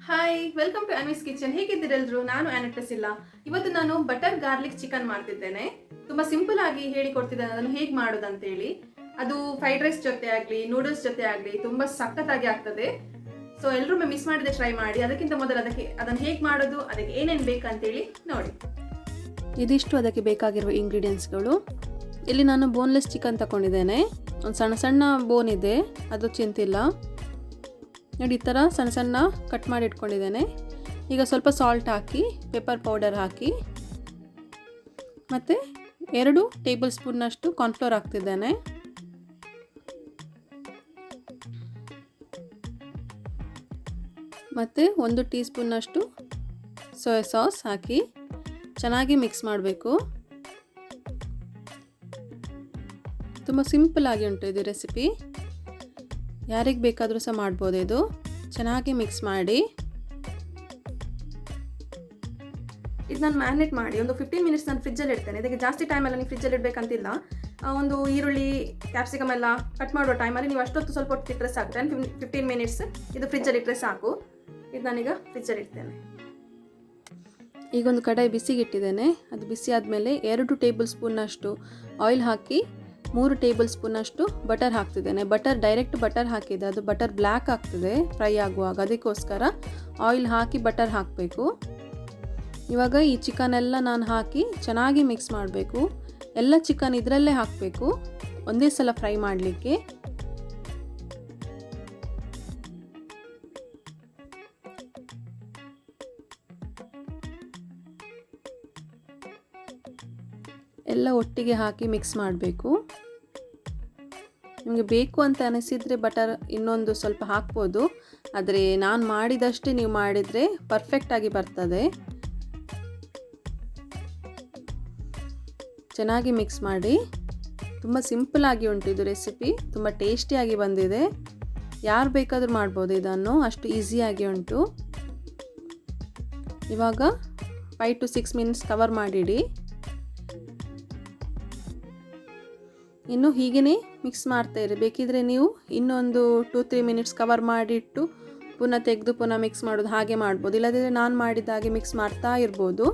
Hi welcome to Anvi's kitchen. ಹೇಗಿದ್ದೀರೆಲ್ಲರೂ? ನಾನು ಆನೆಟ್ರೆಸ್ ಇಲ್ಲ. ಇವತ್ತು ನಾನು ಬಟರ್ ಗಾರ್ಲಿಕ್ ಚಿಕನ್ ಮಾಡ್ತಿದ್ದೇನೆ. ತುಂಬ ಸಿಂಪಲ್ ಆಗಿ ಹೇಳಿಕೊಡ್ತಿದ್ದೇನೆ ಅದನ್ನು ಹೇಗೆ ಮಾಡೋದು ಅಂತೇಳಿ. ಅದು ಫ್ರೈಡ್ ರೈಸ್ ಜೊತೆ ಆಗಲಿ ನೂಡಲ್ಸ್ ಜೊತೆ ಆಗಲಿ ತುಂಬ ಸಖತ್ತಾಗಿ ಆಗ್ತದೆ. ಸೊ ಎಲ್ಲರೂ ಮಿಸ್ ಮಾಡಿದೆ ಟ್ರೈ ಮಾಡಿ. ಅದಕ್ಕಿಂತ ಮೊದಲು ಅದನ್ನು ಹೇಗೆ ಮಾಡೋದು, ಅದಕ್ಕೆ ಏನೇನು ಬೇಕಂತೇಳಿ ನೋಡಿ. ಇದಿಷ್ಟು ಅದಕ್ಕೆ ಬೇಕಾಗಿರುವ ಇಂಗ್ರೀಡಿಯೆಂಟ್ಸ್ಗಳು. ಇಲ್ಲಿ ನಾನು ಬೋನ್ಲೆಸ್ ಚಿಕನ್ ತಗೊಂಡಿದ್ದೇನೆ. ಒಂದು ಸಣ್ಣ ಸಣ್ಣ ಬೋನ್ ಇದೆ, ಅದು ಚಿಂತಿಲ್ಲ. ನೋಡಿ, ಈ ಥರ ಸಣ್ಣ ಸಣ್ಣ ಕಟ್ ಮಾಡಿ ಇಟ್ಕೊಂಡಿದ್ದೇನೆ. ಈಗ ಸ್ವಲ್ಪ ಸಾಲ್ಟ್ ಹಾಕಿ, ಪೆಪ್ಪರ್ ಪೌಡರ್ ಹಾಕಿ, ಮತ್ತು 2 ಟೇಬಲ್ ಸ್ಪೂನ್ನಷ್ಟು ಕಾರ್ನ್ಫ್ಲೋರ್ ಹಾಕ್ತಿದ್ದೇನೆ. ಮತ್ತು 1 ಟೀ ಸ್ಪೂನ್ನಷ್ಟು ಸೋಯಾ ಸಾಸ್ ಹಾಕಿ ಚೆನ್ನಾಗಿ ಮಿಕ್ಸ್ ಮಾಡಬೇಕು. ತುಂಬ ಸಿಂಪಲ್ ಆಗಿ ಉಂಟು ಇದು ರೆಸಿಪಿ, ಯಾರಿಗೆ ಬೇಕಾದರೂ ಸಹ ಮಾಡ್ಬೋದು. ಇದು ಚೆನ್ನಾಗಿ ಮಿಕ್ಸ್ ಮಾಡಿ ಇದು ನಾನು ಮ್ಯಾರಿನೇಟ್ ಮಾಡಿ ಒಂದು 15 ಮಿನಿಟ್ಸ್ ನಾನು ಫ್ರಿಜ್ಜಲ್ಲಿ ಇಡ್ತೇನೆ. ಇದಕ್ಕೆ ಜಾಸ್ತಿ ಟೈಮೆಲ್ಲ ನೀವು ಫ್ರಿಜ್ಜಲ್ಲಿ ಇಡಬೇಕಂತಿಲ್ಲ. ಒಂದು ಈರುಳ್ಳಿ ಕ್ಯಾಪ್ಸಿಕಮ್ ಎಲ್ಲ ಕಟ್ ಮಾಡುವ ಟೈಮಲ್ಲಿ ನೀವು ಅಷ್ಟೊತ್ತು ಸ್ವಲ್ಪ ಹೊತ್ತು ಇಟ್ಟರೆ ಸಾಕು. 10-15 ಮಿನಿಟ್ಸ್ ಇದು ಫ್ರಿಜ್ಜಲ್ಲಿ ಇಟ್ಟರೆ ಸಾಕು. ಇದು ನಾನೀಗ ಫ್ರಿಜ್ಜಲ್ಲಿ ಇಡ್ತೇನೆ. ಈಗ ಒಂದು ಕಡಾಯಿ ಬಿಸಿಗೆ ಇಟ್ಟಿದ್ದೇನೆ. ಅದು ಬಿಸಿ ಆದಮೇಲೆ 2 ಟೇಬಲ್ ಸ್ಪೂನ್ನಷ್ಟು ಆಯಿಲ್ ಹಾಕಿ 3 ಟೇಬಲ್ ಸ್ಪೂನಷ್ಟು ಬಟರ್ ಹಾಕ್ತಿದ್ದೇನೆ. ಡೈರೆಕ್ಟ್ ಬಟರ್ ಹಾಕಿದೆ, ಅದು ಬಟರ್ ಬ್ಲ್ಯಾಕ್ ಆಗ್ತದೆ ಫ್ರೈ ಆಗುವಾಗ. ಅದಕ್ಕೋಸ್ಕರ ಆಯಿಲ್ ಹಾಕಿ ಬಟರ್ ಹಾಕಬೇಕು. ಇವಾಗ ಈ ಚಿಕನ್ ಎಲ್ಲ ನಾನು ಹಾಕಿ ಚೆನ್ನಾಗಿ ಮಿಕ್ಸ್ ಮಾಡಬೇಕು. ಎಲ್ಲ ಚಿಕನ್ ಇದರಲ್ಲೇ ಹಾಕಬೇಕು, ಒಂದೇ ಸಲ ಫ್ರೈ ಮಾಡಲಿಕ್ಕೆ. ಎಲ್ಲ ಒಟ್ಟಿಗೆ ಹಾಕಿ ಮಿಕ್ಸ್ ಮಾಡಬೇಕು. ನಿಮಗೆ ಬೇಕು ಅಂತ ಅನಿಸಿದರೆ ಬಟರ್ ಇನ್ನೊಂದು ಸ್ವಲ್ಪ ಹಾಕ್ಬೋದು, ಆದರೆ ನಾನು ಮಾಡಿದಷ್ಟೇ ನೀವು ಮಾಡಿದರೆ ಪರ್ಫೆಕ್ಟಾಗಿ ಬರ್ತದೆ. ಚೆನ್ನಾಗಿ ಮಿಕ್ಸ್ ಮಾಡಿ. ತುಂಬ ಸಿಂಪಲ್ಲಾಗಿ ಉಂಟು ಇದು ರೆಸಿಪಿ, ತುಂಬ ಟೇಸ್ಟಿಯಾಗಿ ಬಂದಿದೆ. ಯಾರು ಬೇಕಾದರೂ ಮಾಡ್ಬೋದು ಇದನ್ನು, ಅಷ್ಟು ಈಸಿಯಾಗಿ ಉಂಟು. ಇವಾಗ 5 to 6 ಮಿನಿಟ್ಸ್ ಕವರ್ ಮಾಡಿಡಿ. ಇನ್ನು ಹೀಗೇ ಮಿಕ್ಸ್ ಮಾಡ್ತಾಯಿರಿ. ಬೇಕಿದ್ರೆ ನೀವು ಇನ್ನೊಂದು 2-3 ಮಿನಿಟ್ಸ್ ಕವರ್ ಮಾಡಿಟ್ಟು ಪುನಃ ತೆಗೆದು ಪುನಃ ಮಿಕ್ಸ್ ಮಾಡೋದು, ಹಾಗೆ ಮಾಡ್ಬೋದು. ಇಲ್ಲದಿದ್ದರೆ ನಾನು ಮಾಡಿದ ಹಾಗೆ ಮಿಕ್ಸ್ ಮಾಡ್ತಾ ಇರ್ಬೋದು.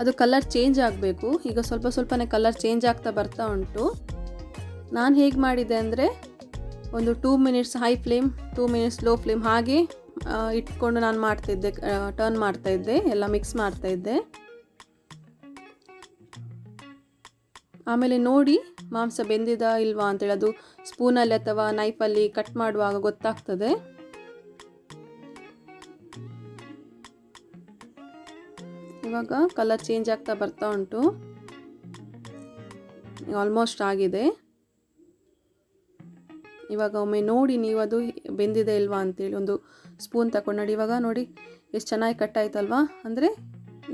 ಅದು ಕಲರ್ ಚೇಂಜ್ ಆಗಬೇಕು. ಈಗ ಸ್ವಲ್ಪ ಸ್ವಲ್ಪನೇ ಕಲರ್ ಚೇಂಜ್ ಆಗ್ತಾ ಬರ್ತಾ ಉಂಟು. ನಾನು ಹೇಗೆ ಮಾಡಿದೆ ಅಂದರೆ ಒಂದು 2 minutes high flame, 2 minutes low flame ಹಾಗೆ ಇಟ್ಕೊಂಡು ನಾನು ಮಾಡ್ತಾಯಿದ್ದೆ, ಟರ್ನ್ ಮಾಡ್ತಾಯಿದ್ದೆ, ಎಲ್ಲ ಮಿಕ್ಸ್ ಮಾಡ್ತಾಯಿದ್ದೆ. ಆಮೇಲೆ ನೋಡಿ ಮಾಂಸ ಬೆಂದಿದ ಇಲ್ವಾ ಅಂತೇಳಿ ಅದು ಸ್ಪೂನಲ್ಲಿ ಅಥವಾ ನೈಫಲ್ಲಿ ಕಟ್ ಮಾಡುವಾಗ ಗೊತ್ತಾಗ್ತದೆ. ಇವಾಗ ಕಲರ್ ಚೇಂಜ್ ಆಗ್ತಾ ಬರ್ತಾ ಉಂಟು, ಆಲ್ಮೋಸ್ಟ್ ಆಗಿದೆ. ಇವಾಗ ಒಮ್ಮೆ ನೋಡಿ ನೀವು ಅದು ಬೆಂದಿದೆ ಇಲ್ವಾ ಅಂತೇಳಿ ಒಂದು ಸ್ಪೂನ್ ತಗೊಂಡು ನೋಡಿ. ಇವಾಗ ನೋಡಿ ಎಷ್ಟು ಚೆನ್ನಾಗಿ ಕಟ್ ಆಯ್ತಲ್ವಾ, ಅಂದರೆ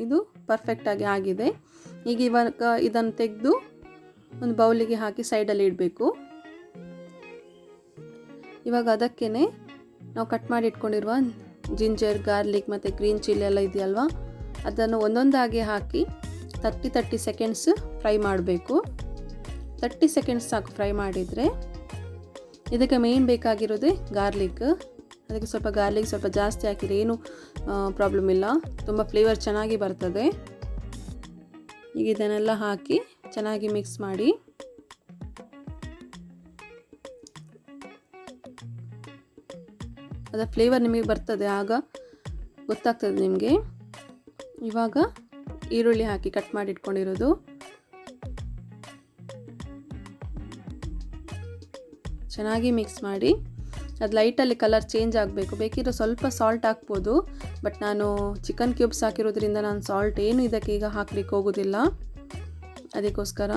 ಇದು ಪರ್ಫೆಕ್ಟಾಗಿ ಆಗಿದೆ. ಈಗ ಇವಾಗ ಇದನ್ನು ತೆಗೆದು ಒಂದು ಬೌಲಿಗೆ ಹಾಕಿ ಸೈಡಲ್ಲಿ ಇಡಬೇಕು. ಇವಾಗ ಅದಕ್ಕೇ ನಾವು ಕಟ್ ಮಾಡಿ ಇಟ್ಕೊಂಡಿರುವ ಜಿಂಜರ್, ಗಾರ್ಲಿಕ್ ಮತ್ತು ಗ್ರೀನ್ ಚಿಲ್ಲಿ ಎಲ್ಲ ಇದೆಯಲ್ವಾ, ಅದನ್ನು ಒಂದೊಂದಾಗಿ ಹಾಕಿ 30 ಸೆಕೆಂಡ್ಸ್ ಫ್ರೈ ಮಾಡಬೇಕು. 30 ಸೆಕೆಂಡ್ಸ್ ಸಾಕು ಫ್ರೈ ಮಾಡಿದರೆ. ಇದಕ್ಕೆ ಮೇನ್ ಬೇಕಾಗಿರೋದೇ ಗಾರ್ಲಿಕ್. ಅದಕ್ಕೆ ಸ್ವಲ್ಪ ಗಾರ್ಲಿಕ್ ಸ್ವಲ್ಪ ಜಾಸ್ತಿ ಹಾಕಿದರೆ ಏನು ಪ್ರಾಬ್ಲಮ್ ಇಲ್ಲ, ತುಂಬ ಫ್ಲೇವರ್ ಚೆನ್ನಾಗಿ ಬರ್ತದೆ. ಈಗ ಇದನ್ನೆಲ್ಲ ಹಾಕಿ ಚೆನ್ನಾಗಿ ಮಿಕ್ಸ್ ಮಾಡಿ. ಅದರ ಫ್ಲೇವರ್ ನಿಮಗೆ ಬರ್ತದೆ, ಆಗ ಗೊತ್ತಾಗ್ತದೆ ನಿಮಗೆ. ಇವಾಗ ಈರುಳ್ಳಿ ಹಾಕಿ ಕಟ್ ಮಾಡಿ ಇಟ್ಕೊಂಡಿರೋದು ಚೆನ್ನಾಗಿ ಮಿಕ್ಸ್ ಮಾಡಿ. ಅದು ಲೈಟಲ್ಲಿ ಕಲರ್ ಚೇಂಜ್ ಆಗಬೇಕು. ಬೇಕಿರೋ ಸ್ವಲ್ಪ ಸಾಲ್ಟ್ ಹಾಕ್ಬೋದು, ಬಟ್ ನಾನು ಚಿಕನ್ ಕ್ಯೂಬ್ಸ್ ಹಾಕಿರೋದ್ರಿಂದ ನಾನು ಸಾಲ್ಟ್ ಏನು ಇದಕ್ಕೆ ಈಗ ಹಾಕ್ಲಿಕ್ಕೆ ಹೋಗೋದಿಲ್ಲ. ಅದಕ್ಕೋಸ್ಕರ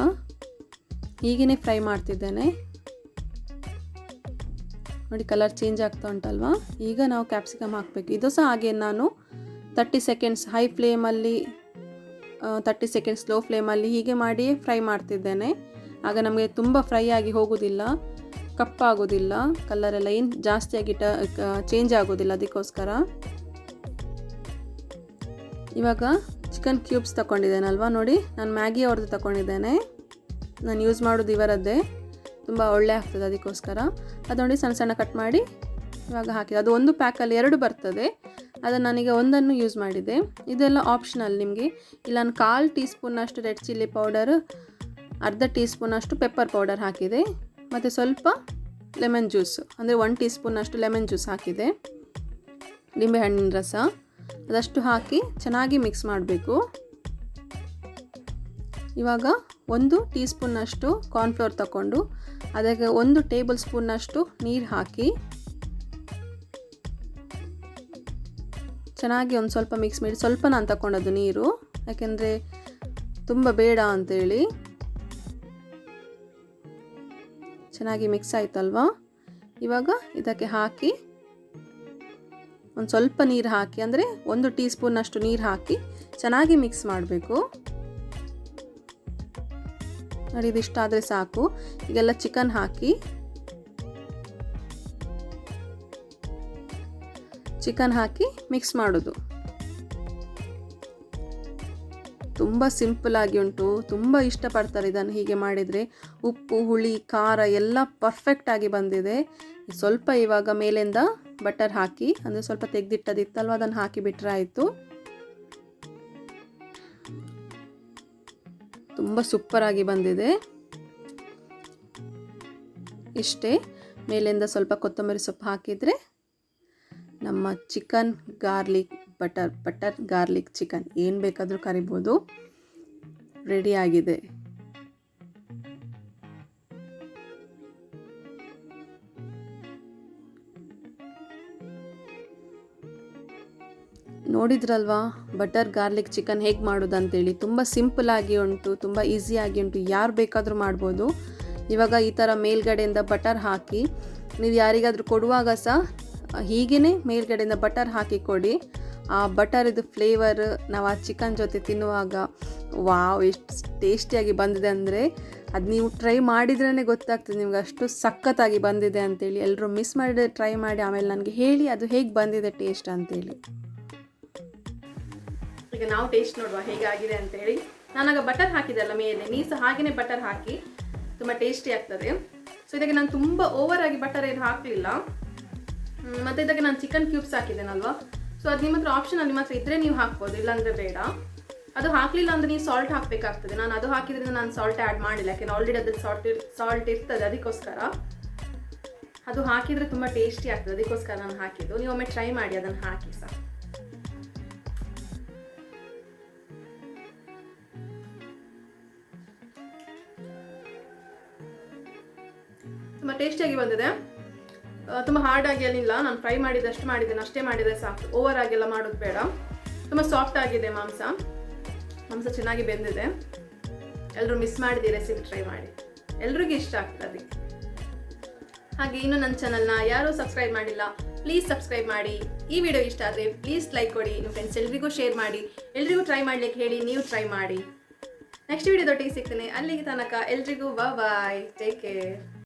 ಹೀಗೇ ಫ್ರೈ ಮಾಡ್ತಿದ್ದೇನೆ. ನೋಡಿ ಕಲರ್ ಚೇಂಜ್ ಆಗ್ತಾ ಉಂಟಲ್ವಾ. ಈಗ ನಾವು ಕ್ಯಾಪ್ಸಿಕಮ್ ಹಾಕಬೇಕು. ಇದು ಸಹ ಹಾಗೆ ನಾನು 30 ಸೆಕೆಂಡ್ಸ್ ಹೈ ಫ್ಲೇಮಲ್ಲಿ, 30 ಸೆಕೆಂಡ್ಸ್ ಲೋ ಫ್ಲೇಮಲ್ಲಿ ಹೀಗೆ ಮಾಡಿ ಫ್ರೈ ಮಾಡ್ತಿದ್ದೇನೆ. ಆಗ ನಮಗೆ ತುಂಬ ಫ್ರೈ ಆಗಿ ಹೋಗೋದಿಲ್ಲ, ಕಪ್ಪಾಗೋದಿಲ್ಲ, ಕಲರೆಲ್ಲ ಏನು ಜಾಸ್ತಿಯಾಗಿ ಚೇಂಜ್ ಆಗೋದಿಲ್ಲ. ಅದಕ್ಕೋಸ್ಕರ ಇವಾಗ ಚಿಕನ್ ಕ್ಯೂಬ್ಸ್ ತಗೊಂಡಿದ್ದೇನಲ್ವಾ, ನೋಡಿ ನಾನು ಮ್ಯಾಗಿ ಅವ್ರದ್ದು ತಗೊಂಡಿದ್ದೇನೆ. ನಾನು ಯೂಸ್ ಮಾಡೋದು ಇವರದ್ದೇ. ತುಂಬ ಒಳ್ಳೆ ಆಗ್ತದೆ. ಅದಕ್ಕೋಸ್ಕರ ಅದು ನೋಡಿ ಸಣ್ಣ ಸಣ್ಣ ಕಟ್ ಮಾಡಿ ಇವಾಗ ಹಾಕಿದೆ. ಅದು ಒಂದು ಪ್ಯಾಕಲ್ಲಿ 2 ಬರ್ತದೆ, ಅದನ್ನು ನಾನೀಗ ಒಂದನ್ನು ಯೂಸ್ ಮಾಡಿದೆ. ಇದೆಲ್ಲ ಆಪ್ಷನಲ್ ನಿಮಗೆ. ಇಲ್ಲ ನಾನು 1/4 ಟೀ ಸ್ಪೂನಷ್ಟು ರೆಡ್ ಚಿಲ್ಲಿ ಪೌಡರ್, ಅರ್ಧ ಟೀ ಸ್ಪೂನಷ್ಟು ಪೆಪ್ಪರ್ ಪೌಡರ್ ಹಾಕಿದೆ, ಮತ್ತು ಸ್ವಲ್ಪ ಲೆಮನ್ ಜ್ಯೂಸ್ ಅಂದರೆ 1 ಟೀ ಸ್ಪೂನಷ್ಟು ಲೆಮನ್ ಜ್ಯೂಸ್ ಹಾಕಿದೆ, ನಿಂಬೆಹಣ್ಣಿನ ರಸ ಅದಷ್ಟು ಹಾಕಿ ಚೆನ್ನಾಗಿ ಮಿಕ್ಸ್ ಮಾಡಬೇಕು. ಇವಾಗ 1 ಟೀ ಸ್ಪೂನಷ್ಟು ಕಾರ್ನ್ಫ್ಲೋರ್ ತಗೊಂಡು ಅದಕ್ಕೆ 1 ಟೇಬಲ್ ಸ್ಪೂನಷ್ಟು ನೀರು ಹಾಕಿ ಚೆನ್ನಾಗಿ ಒಂದು ಸ್ವಲ್ಪ ಮಿಕ್ಸ್ ಮಾಡಿ. ಸ್ವಲ್ಪ ನಾನು ತಗೊಂಡದ್ದು ನೀರು, ಯಾಕೆಂದರೆ ತುಂಬ ಬೇಡ ಅಂತೇಳಿ. ಚೆನ್ನಾಗಿ ಮಿಕ್ಸ್ ಆಯ್ತಲ್ವಾ. ಇವಾಗ ಇದಕ್ಕೆ ಹಾಕಿ ಒಂದು ಸ್ವಲ್ಪ ನೀರು ಹಾಕಿ, ಅಂದರೆ 1 ಟೀ ಸ್ಪೂನಷ್ಟು ನೀರು ಹಾಕಿ ಚೆನ್ನಾಗಿ ಮಿಕ್ಸ್ ಮಾಡಬೇಕು. ನೋಡಿ ಇದಿಷ್ಟ ಆದರೆ ಸಾಕು. ಈಗೆಲ್ಲ ಚಿಕನ್ ಹಾಕಿ ಮಿಕ್ಸ್ ಮಾಡೋದು. ತುಂಬ ಸಿಂಪಲ್ಲಾಗಿ ಉಂಟು, ತುಂಬ ಇಷ್ಟಪಡ್ತಾರೆ ಇದನ್ನು ಹೀಗೆ ಮಾಡಿದರೆ. ಉಪ್ಪು ಹುಳಿ ಖಾರ ಎಲ್ಲ ಪರ್ಫೆಕ್ಟಾಗಿ ಬಂದಿದೆ. ಸ್ವಲ್ಪ ಇವಾಗ ಮೇಲಿಂದ ಬಟರ್ ಹಾಕಿ, ಅಂದರೆ ಸ್ವಲ್ಪ ತೆಗೆದಿಟ್ಟದಿತ್ತಲ್ವ ಅದನ್ನು ಹಾಕಿ ಬಿಟ್ಟರೆ ಆಯಿತು. ತುಂಬ ಸೂಪರಾಗಿ ಬಂದಿದೆ. ಇಷ್ಟೇ. ಮೇಲಿಂದ ಸ್ವಲ್ಪ ಕೊತ್ತಂಬರಿ ಸೊಪ್ಪು ಹಾಕಿದರೆ ನಮ್ಮ chicken garlic butter garlic chicken ಏನು ಬೇಕಾದರೂ ಕರಿಬೋದು, ರೆಡಿಯಾಗಿದೆ. ನೋಡಿದ್ರಲ್ವಾ ಬಟರ್ ಗಾರ್ಲಿಕ್ ಚಿಕನ್ ಹೇಗೆ ಮಾಡೋದು ಅಂತೇಳಿ. ತುಂಬ ಸಿಂಪಲ್ಲಾಗಿ ಉಂಟು, ತುಂಬ ಈಸಿಯಾಗಿ ಉಂಟು, ಯಾರು ಬೇಕಾದರೂ ಮಾಡ್ಬೋದು. ಇವಾಗ ಈ ಥರ ಮೇಲ್ಗಡೆಯಿಂದ ಬಟರ್ ಹಾಕಿ ನೀವು ಯಾರಿಗಾದರೂ ಕೊಡುವಾಗ ಸಹ ಹೀಗೇ ಮೇಲ್ಗಡೆಯಿಂದ ಬಟರ್ ಹಾಕಿ ಕೊಡಿ. ಆ ಬಟರಿದು ಫ್ಲೇವರ್ ನಾವು ಆ ಚಿಕನ್ ಜೊತೆ ತಿನ್ನುವಾಗ ವಾವ್ ಎಷ್ಟು ಟೇಸ್ಟಿಯಾಗಿ ಬಂದಿದೆ ಅಂದರೆ ಅದು ನೀವು ಟ್ರೈ ಮಾಡಿದ್ರೇ ಗೊತ್ತಾಗ್ತದೆ ನಿಮ್ಗೆ ಅಷ್ಟು ಸಖತ್ತಾಗಿ ಬಂದಿದೆ ಅಂತೇಳಿ. ಎಲ್ಲರೂ ಮಿಸ್ ಮಾಡಿದ್ರೆ ಟ್ರೈ ಮಾಡಿ ಆಮೇಲೆ ನನಗೆ ಹೇಳಿ ಅದು ಹೇಗೆ ಬಂದಿದೆ ಟೇಸ್ಟ್ ಅಂತೇಳಿ. ಈಗ ನಾವು ಟೇಸ್ಟ್ ನೋಡುವ ಹೇಗಾಗಿದೆ ಅಂತೇಳಿ. ನಾನಾಗ ಬಟರ್ ಹಾಕಿದೆಲ್ಲ ಮೇಲೆ, ನೀವು ಸಹ ಹಾಗೆಯೇ ಬಟರ್ ಹಾಕಿ, ತುಂಬ ಟೇಸ್ಟಿ ಆಗ್ತದೆ. ಸೊ ಇದಕ್ಕೆ ನಾನು ತುಂಬ ಓವರಾಗಿ ಬಟರ್ ಏನು ಹಾಕಲಿಲ್ಲ. ಮತ್ತು ಇದಕ್ಕೆ ನಾನು ಚಿಕನ್ ಕ್ಯೂಬ್ಸ್ ಹಾಕಿದ್ದೇನಲ್ವಾ, ಸೊ ಅದು ನಿಮ್ಮ ಹತ್ರ ಆಪ್ಷನಲ್, ನಿಮ್ಮ ಹತ್ರ ಇದ್ದರೆ ನೀವು ಹಾಕ್ಬೋದು, ಇಲ್ಲಾಂದರೆ ಬೇಡ. ಅದು ಹಾಕಲಿಲ್ಲ ಅಂದರೆ ನೀವು ಸಾಲ್ಟ್ ಹಾಕಬೇಕಾಗ್ತದೆ. ನಾನು ಅದು ಹಾಕಿದ್ರಿಂದ ನಾನು ಸಾಲ್ಟ್ ಆ್ಯಡ್ ಮಾಡಿಲ್ಲ, ಯಾಕೆಂದರೆ ಆಲ್ರೆಡಿ ಅದ್ರಲ್ಲಿ ಸಾಲ್ಟ್ ಇರ್ತದೆ. ಅದಕ್ಕೋಸ್ಕರ ಅದು ಹಾಕಿದರೆ ತುಂಬ ಟೇಸ್ಟಿ ಆಗ್ತದೆ, ಅದಕ್ಕೋಸ್ಕರ ನಾನು ಹಾಕಿದ್ದು. ನೀವು ಒಮ್ಮೆ ಟ್ರೈ ಮಾಡಿ ಅದನ್ನು ಹಾಕಿ ಸಹ. ತುಂಬ ಟೇಸ್ಟಿಯಾಗಿ ಬಂದಿದೆ. ತುಂಬ ಹಾರ್ಡಾಗಿ ಏನಿಲ್ಲ, ನಾನು ಫ್ರೈ ಮಾಡಿದಷ್ಟು ಮಾಡಿದ್ದೇನೆ, ಅಷ್ಟೇ ಮಾಡಿದರೆ ಸಾಕು. ಓವರ್ ಆಗೆಲ್ಲ ಮಾಡೋದು ಬೇಡ. ತುಂಬ ಸಾಫ್ಟ್ ಆಗಿದೆ ಮಾಂಸ ಚೆನ್ನಾಗಿ ಬೆಂದಿದೆ. ಎಲ್ಲರೂ ಮಿಸ್ ಮಾಡಿದೆ ರೆಸಿಪಿ ಟ್ರೈ ಮಾಡಿ, ಎಲ್ರಿಗೂ ಇಷ್ಟ ಆಗ್ತದೆ ಅದಕ್ಕೆ. ಹಾಗೆ ಇನ್ನು ನನ್ನ ಚಾನಲ್ನ ಯಾರೂ ಸಬ್ಸ್ಕ್ರೈಬ್ ಮಾಡಿಲ್ಲ, ಪ್ಲೀಸ್ ಸಬ್ಸ್ಕ್ರೈಬ್ ಮಾಡಿ. ಈ ವಿಡಿಯೋ ಇಷ್ಟ ಆದರೆ ಪ್ಲೀಸ್ ಲೈಕ್ ಕೊಡಿ, ನಿಮ್ಮ ಫ್ರೆಂಡ್ಸ್ ಎಲ್ರಿಗೂ ಶೇರ್ ಮಾಡಿ, ಎಲ್ರಿಗೂ ಟ್ರೈ ಮಾಡ್ಲಿಕ್ಕೆ ಹೇಳಿ, ನೀವು ಟ್ರೈ ಮಾಡಿ. ನೆಕ್ಸ್ಟ್ ವಿಡಿಯೋದೊಟ್ಟಿಗೆ ಸಿಗ್ತೇನೆ. ಅಲ್ಲಿಗೆ ತನಕ ಎಲ್ರಿಗೂ ಬಾಯ್, ಟೇಕ್ ಕೇರ್.